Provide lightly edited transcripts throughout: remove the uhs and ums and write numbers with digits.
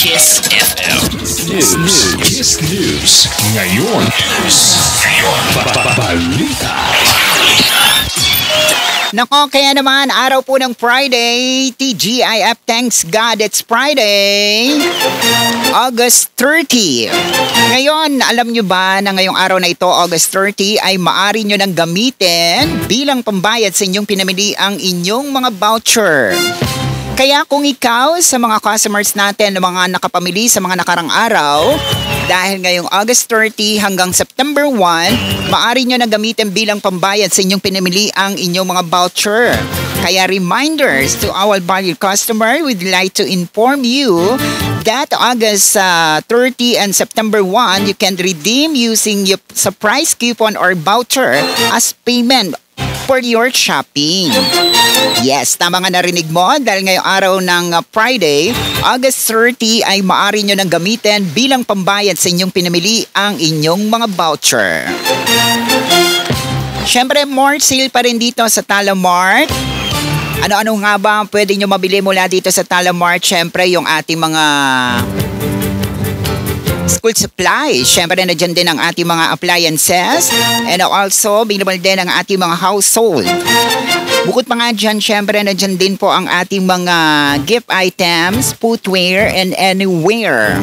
Kiss FM. Kiss News. Ngayon. Balita. Nako, kaya naman, araw po ng Friday, TGIF, thanks God, it's Friday, August 30. Ngayon, alam nyo ba na ngayong araw na ito, August 30, ay maaari nyo nang gamitin bilang pambayad sa inyong pinamili ang inyong mga voucher. Kaya kung ikaw sa mga customers natin na mga nakapamili sa mga nakarang araw, dahil ngayong August 30 hanggang September 1, maaari nyo na gamitin bilang pambayad sa inyong pinamili ang inyong mga voucher. Kaya reminders to our valued customer, we'd like to inform you that August 30 and September 1, you can redeem using your surprise coupon or voucher as payment for your shopping. Yes, tama nga narinig mo dahil ngayong araw ng Friday, August 30 ay maaari nyo nang gamitin bilang pambayad sa inyong pinamili ang inyong mga voucher. Siyempre, more sale pa rin dito sa Talamart. Ano-ano nga ba pwede nyo mabili mula dito sa Talamart? Siyempre, yung ating mga school supplies. Siyempre, na dyan din ang ating mga appliances. And also, available din ang ating mga household. Bukod pa nga dyan, siyempre, na dyan din po ang ating mga gift items, footwear, and anywhere.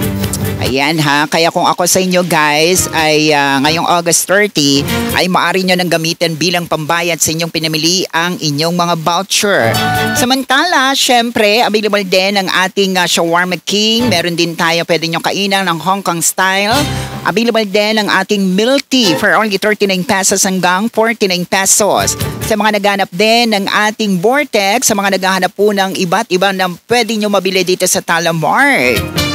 Ayan ha, kaya kung ako sa inyo guys ay ngayong August 30 ay maaari nyo nang gamitin bilang pambayad sa inyong pinamili ang inyong mga voucher. Samantala, syempre, available din ang ating Shawarma King. Meron din tayo pwede nyo kainan ng Hong Kong style. Available din ang ating milk tea for only 39 pesos hanggang 49 pesos. Sa mga naghanap din ng ating Vortex, sa mga naghahanap po ng iba't iba na pwede nyo mabili dito sa Talamart.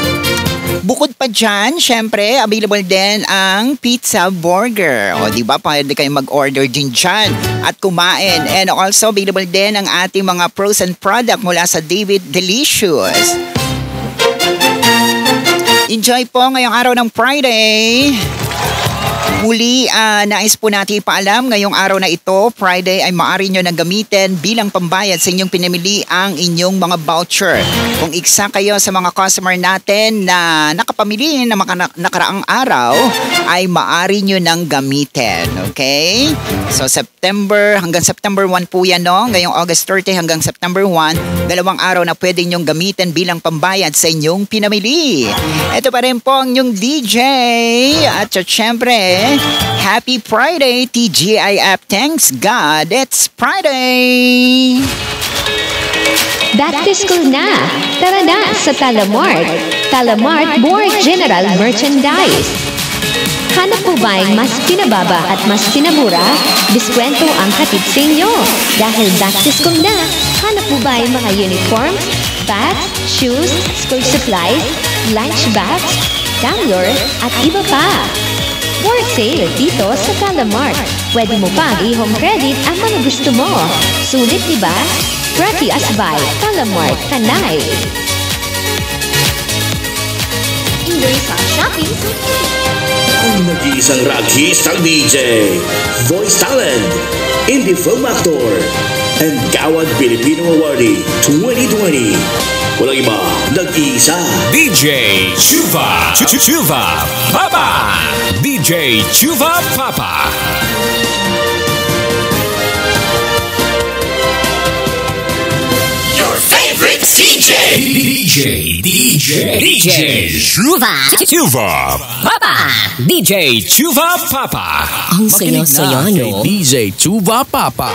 Bukod pa dyan, syempre, available din ang pizza burger. O, di ba? Pwede kayong mag-order din dyan at kumain. And also, available din ang ating mga frozen product mula sa David Delicious. Enjoy po ngayong araw ng Friday. Muli, nais po natin ipaalam ngayong araw na ito, Friday, ay maaari nyo nang gamitin bilang pambayad sa inyong pinamili ang inyong mga voucher. Kung isa kayo sa mga customer natin na nakapamili na nakaraang araw, ay maaari nyo nang gamitin. Okay? So, hanggang September 1 po yan, no? Ngayong August 30 hanggang September 1, 2 araw na pwede nyong gamitin bilang pambayad sa inyong pinamili. Ito pa rin po ang inyong DJ. At syempre, Happy Friday, TGIF. Thanks God, it's Friday! Back to school na! Tara na sa Talamart! Talamart More General Merchandise! Hanap po ba ang mas pinababa at mas pinamura? Diskwento ang hatid sa inyo! Dahil back to school na, hanap po ba ang mga uniforms, bags, shoes, school supplies, lunch bags, tumbler, at iba pa? For sale dito sa Talamart. Pwede mo pang i-home credit ang mga gusto mo. Sulit diba? Brought us by Talamart Tanay. Enjoy sa shopping. Ang nag-iisang rockistang DJ, voice talent, indie film actor, and Gawad Filipino Awardee 2020. Walang iba, nag-iisa. DJ Chuva. Chuva Papa. DJ Chuva Papa. Your favorite DJ. DJ Chuva Papa. DJ Chuva Papa. Ang saya-saya nyo. DJ Chuva Papa.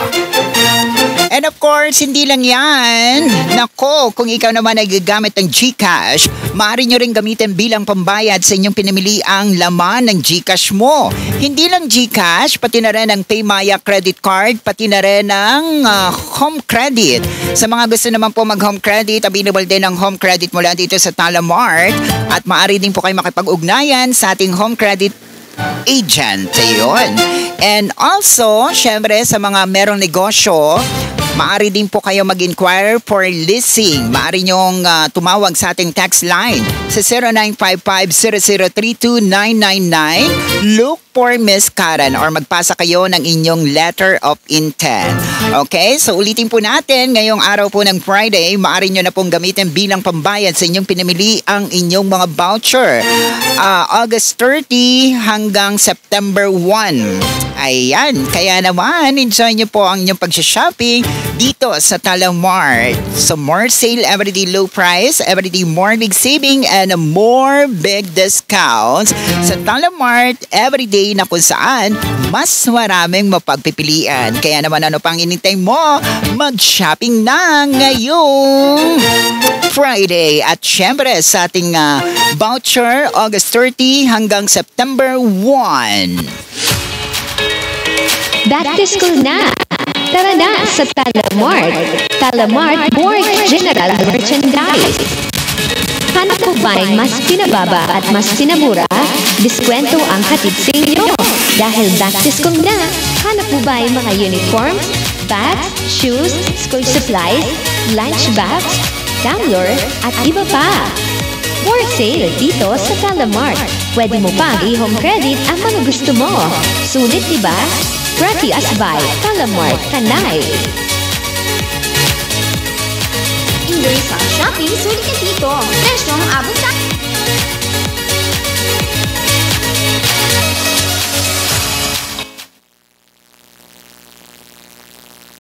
And of course, hindi lang yan. Nako, kung ikaw naman ay gagamit ng GCash, maaari nyo rin gamitin bilang pambayad sa inyong pinamili ang laman ng GCash mo. Hindi lang GCash, pati na rin ang Paymaya credit card, pati na rin ang home credit. Sa mga gusto naman po mag-home credit, available din ang home credit mula dito sa Talamart. At maaari din po kayo makipag-ugnayan sa ating home credit agent. Ayun. And also, syempre, sa mga merong negosyo, Maaari din po kayo mag-inquire for leasing. Maaari nyong tumawag sa ating text line sa 0955-0032999. Look for Miss Karen or magpasa kayo ng inyong letter of intent. Okay? So ulitin po natin, ngayong araw po ng Friday, maaari nyo na pong gamitin bilang pambayad sa inyong pinamili ang inyong mga voucher. August 30 hanggang September 1. Ayan, kaya naman, enjoy nyo po ang inyong pag-shopping dito sa Talamart. So more sale, everyday low price, everyday more big saving, and more big discounts sa Talamart everyday na kung saan mas maraming mapagpipilian. Kaya naman ano pang inintay mo, mag-shopping na ngayong Friday. At syempre sa ating voucher, August 30 hanggang September 1. Back to school na! Tara na sa Talamart! Talamart More General Merchandise! Hanap po ba'y mas pinababa at mas pinamura? Diskwento ang hatid sa inyo! Dahil back to school na, hanap po ba'y mga uniforms, bags, shoes, school supplies, lunch bags, tumbler, at iba pa? More sale dito sa Talamart. Pwede mo pang i-home credit ang mga gusto mo. Sulit diba? Brought to us by Talamart Tanay. Enjoy sa shopping, sulit na dito. Presyong abot sa